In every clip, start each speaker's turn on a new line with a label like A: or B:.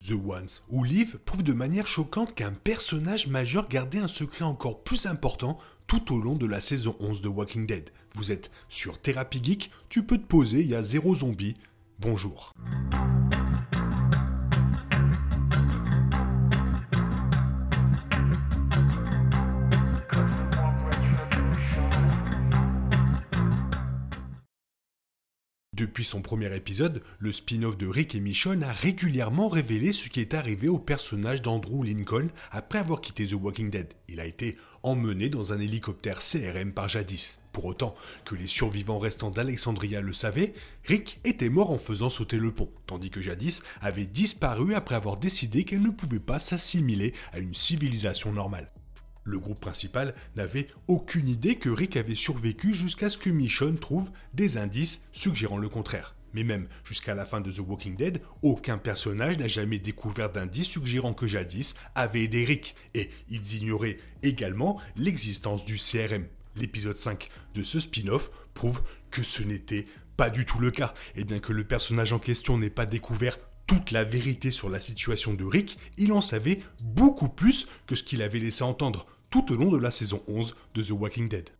A: The Ones Who Live prouve de manière choquante qu'un personnage majeur gardait un secret encore plus important tout au long de la saison 11 de Walking Dead. Vous êtes sur Thérapie Geek, tu peux te poser, il y a 0 zombies. Bonjour. Depuis son premier épisode, le spin-off de Rick et Michonne a régulièrement révélé ce qui est arrivé au personnage d'Andrew Lincoln après avoir quitté The Walking Dead. Il a été emmené dans un hélicoptère CRM par Jadis. Pour autant que les survivants restants d'Alexandria le savaient, Rick était mort en faisant sauter le pont, tandis que Jadis avait disparu après avoir décidé qu'elle ne pouvait pas s'assimiler à une civilisation normale. Le groupe principal n'avait aucune idée que Rick avait survécu jusqu'à ce que Michonne trouve des indices suggérant le contraire. Mais même jusqu'à la fin de The Walking Dead, aucun personnage n'a jamais découvert d'indices suggérant que Jadis avait aidé Rick, et ils ignoraient également l'existence du CRM. L'épisode 5 de ce spin-off prouve que ce n'était pas du tout le cas, et bien que le personnage en question n'ait pas découvert toute la vérité sur la situation de Rick, il en savait beaucoup plus que ce qu'il avait laissé entendre tout au long de la saison 11 de The Walking Dead.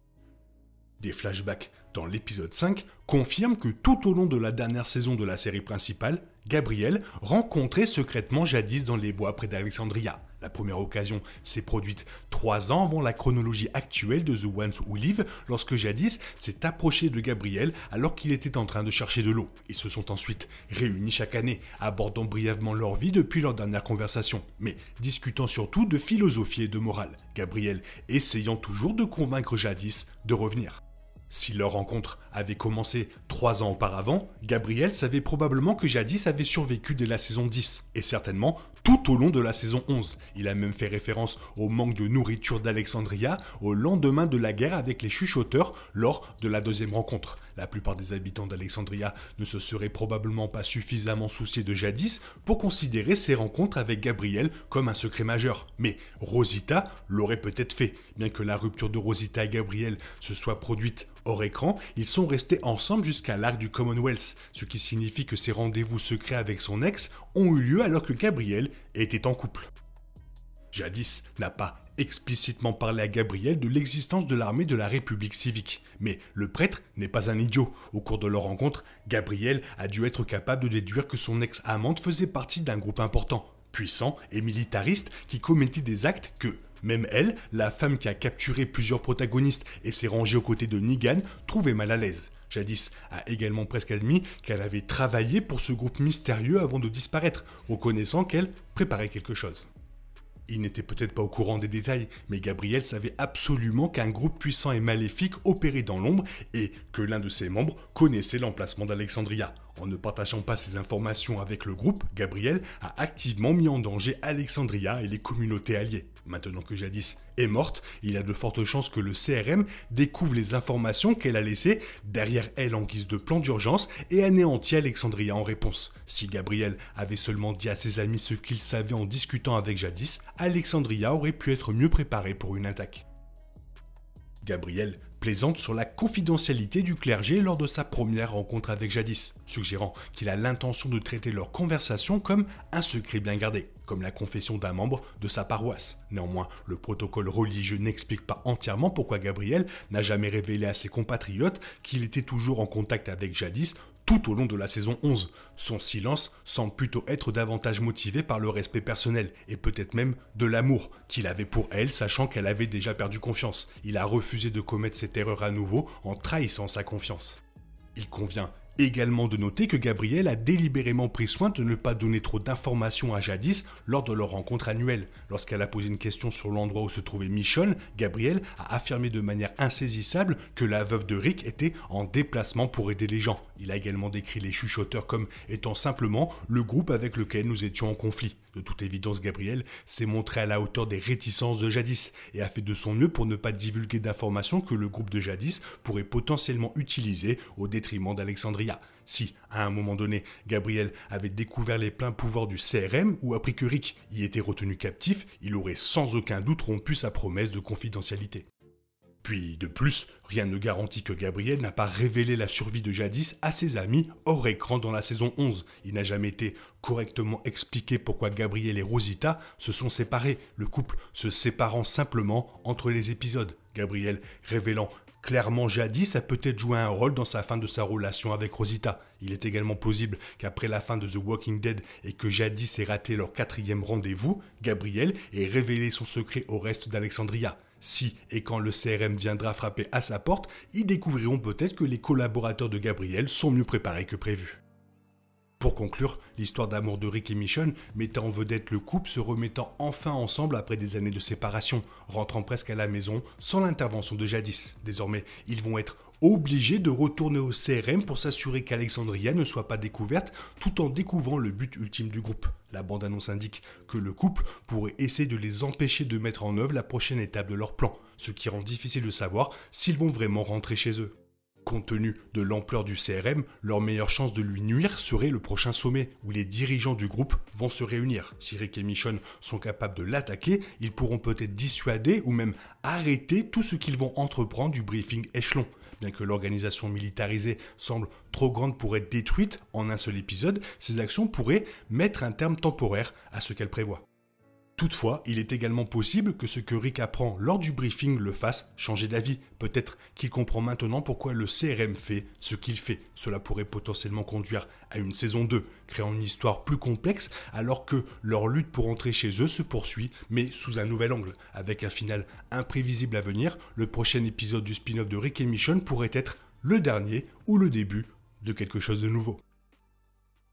A: Des flashbacks dans l'épisode 5 confirment que tout au long de la dernière saison de la série principale, Gabriel rencontrait secrètement Jadis dans les bois près d'Alexandria. La première occasion s'est produite 3 ans avant la chronologie actuelle de The Ones Who Live, lorsque Jadis s'est approché de Gabriel alors qu'il était en train de chercher de l'eau. Ils se sont ensuite réunis chaque année, abordant brièvement leur vie depuis leur dernière conversation, mais discutant surtout de philosophie et de morale. Gabriel essayant toujours de convaincre Jadis de revenir. Si leur rencontre avait commencé 3 ans auparavant, Gabriel savait probablement que Jadis avait survécu dès la saison 10, et certainement tout au long de la saison 11. Il a même fait référence au manque de nourriture d'Alexandria au lendemain de la guerre avec les chuchoteurs lors de la deuxième rencontre. La plupart des habitants d'Alexandria ne se seraient probablement pas suffisamment souciés de Jadis pour considérer ces rencontres avec Gabriel comme un secret majeur. Mais Rosita l'aurait peut-être fait. Bien que la rupture de Rosita et Gabriel se soit produite hors écran, ils sont restés ensemble jusqu'à l'arc du Commonwealth, ce qui signifie que ces rendez-vous secrets avec son ex ont eu lieu alors que Gabriel était en couple. Jadis n'a pas explicitement parlé à Gabriel de l'existence de l'armée de la République civique. Mais le prêtre n'est pas un idiot. Au cours de leur rencontre, Gabriel a dû être capable de déduire que son ex-amante faisait partie d'un groupe important, puissant et militariste qui commettait des actes que, même elle, la femme qui a capturé plusieurs protagonistes et s'est rangée aux côtés de Negan, trouvait mal à l'aise. Jadis a également presque admis qu'elle avait travaillé pour ce groupe mystérieux avant de disparaître, reconnaissant qu'elle préparait quelque chose. Il n'était peut-être pas au courant des détails, mais Gabriel savait absolument qu'un groupe puissant et maléfique opérait dans l'ombre et que l'un de ses membres connaissait l'emplacement d'Alexandria. En ne partageant pas ces informations avec le groupe, Gabriel a activement mis en danger Alexandria et les communautés alliées. Maintenant que Jadis est morte, il y a de fortes chances que le CRM découvre les informations qu'elle a laissées derrière elle en guise de plan d'urgence et anéantit Alexandria en réponse. Si Gabriel avait seulement dit à ses amis ce qu'il savait en discutant avec Jadis, Alexandria aurait pu être mieux préparée pour une attaque. Gabriel plaisante sur la confidentialité du clergé lors de sa première rencontre avec Jadis, suggérant qu'il a l'intention de traiter leur conversation comme un secret bien gardé, comme la confession d'un membre de sa paroisse. Néanmoins, le protocole religieux n'explique pas entièrement pourquoi Gabriel n'a jamais révélé à ses compatriotes qu'il était toujours en contact avec Jadis tout au long de la saison 11. Son silence semble plutôt être davantage motivé par le respect personnel, et peut-être même de l'amour qu'il avait pour elle, sachant qu'elle avait déjà perdu confiance. Il a refusé de commettre cette erreur à nouveau en trahissant sa confiance. Il convient également de noter que Gabriel a délibérément pris soin de ne pas donner trop d'informations à Jadis lors de leur rencontre annuelle. Lorsqu'elle a posé une question sur l'endroit où se trouvait Michonne, Gabriel a affirmé de manière insaisissable que la veuve de Rick était en déplacement pour aider les gens. Il a également décrit les chuchoteurs comme étant simplement le groupe avec lequel nous étions en conflit. De toute évidence, Gabriel s'est montré à la hauteur des réticences de Jadis et a fait de son mieux pour ne pas divulguer d'informations que le groupe de Jadis pourrait potentiellement utiliser au détriment d'Alexandria. Si, à un moment donné, Gabriel avait découvert les pleins pouvoirs du CRM ou appris que Rick y était retenu captif, il aurait sans aucun doute rompu sa promesse de confidentialité. Puis, de plus, rien ne garantit que Gabriel n'a pas révélé la survie de Jadis à ses amis hors écran dans la saison 11. Il n'a jamais été correctement expliqué pourquoi Gabriel et Rosita se sont séparés, le couple se séparant simplement entre les épisodes. Gabriel révélant clairement Jadis a peut-être joué un rôle dans sa fin de sa relation avec Rosita. Il est également plausible qu'après la fin de The Walking Dead et que Jadis ait raté leur 4e rendez-vous, Gabriel ait révélé son secret au reste d'Alexandria. Si et quand le CRM viendra frapper à sa porte, ils découvriront peut-être que les collaborateurs de Gabriel sont mieux préparés que prévu. Pour conclure, l'histoire d'amour de Rick et Michonne mettant en vedette le couple se remettant enfin ensemble après des années de séparation, rentrant presque à la maison sans l'intervention de Jadis. Désormais, ils vont être obligés de retourner au CRM pour s'assurer qu'Alexandria ne soit pas découverte tout en découvrant le but ultime du groupe. La bande-annonce indique que le couple pourrait essayer de les empêcher de mettre en œuvre la prochaine étape de leur plan, ce qui rend difficile de savoir s'ils vont vraiment rentrer chez eux. Compte tenu de l'ampleur du CRM, leur meilleure chance de lui nuire serait le prochain sommet, où les dirigeants du groupe vont se réunir. Si Rick et Michonne sont capables de l'attaquer, ils pourront peut-être dissuader ou même arrêter tout ce qu'ils vont entreprendre du briefing échelon. Bien que l'organisation militarisée semble trop grande pour être détruite en un seul épisode, ces actions pourraient mettre un terme temporaire à ce qu'elle prévoit. Toutefois, il est également possible que ce que Rick apprend lors du briefing le fasse changer d'avis. Peut-être qu'il comprend maintenant pourquoi le CRM fait ce qu'il fait. Cela pourrait potentiellement conduire à une saison 2, créant une histoire plus complexe alors que leur lutte pour entrer chez eux se poursuit, mais sous un nouvel angle. Avec un final imprévisible à venir, le prochain épisode du spin-off de Rick et Michonne pourrait être le dernier ou le début de quelque chose de nouveau.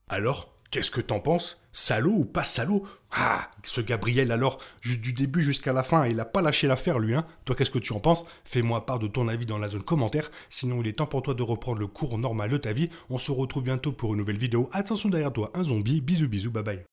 A: Alors, qu'est-ce que t'en penses? Salaud ou pas salaud? Ah, ce Gabriel alors, du début jusqu'à la fin, il a pas lâché l'affaire lui, hein. Toi, qu'est-ce que tu en penses? Fais-moi part de ton avis dans la zone commentaire. Sinon, il est temps pour toi de reprendre le cours normal de ta vie. On se retrouve bientôt pour une nouvelle vidéo. Attention derrière toi, un zombie. Bisous, bisous, bye bye.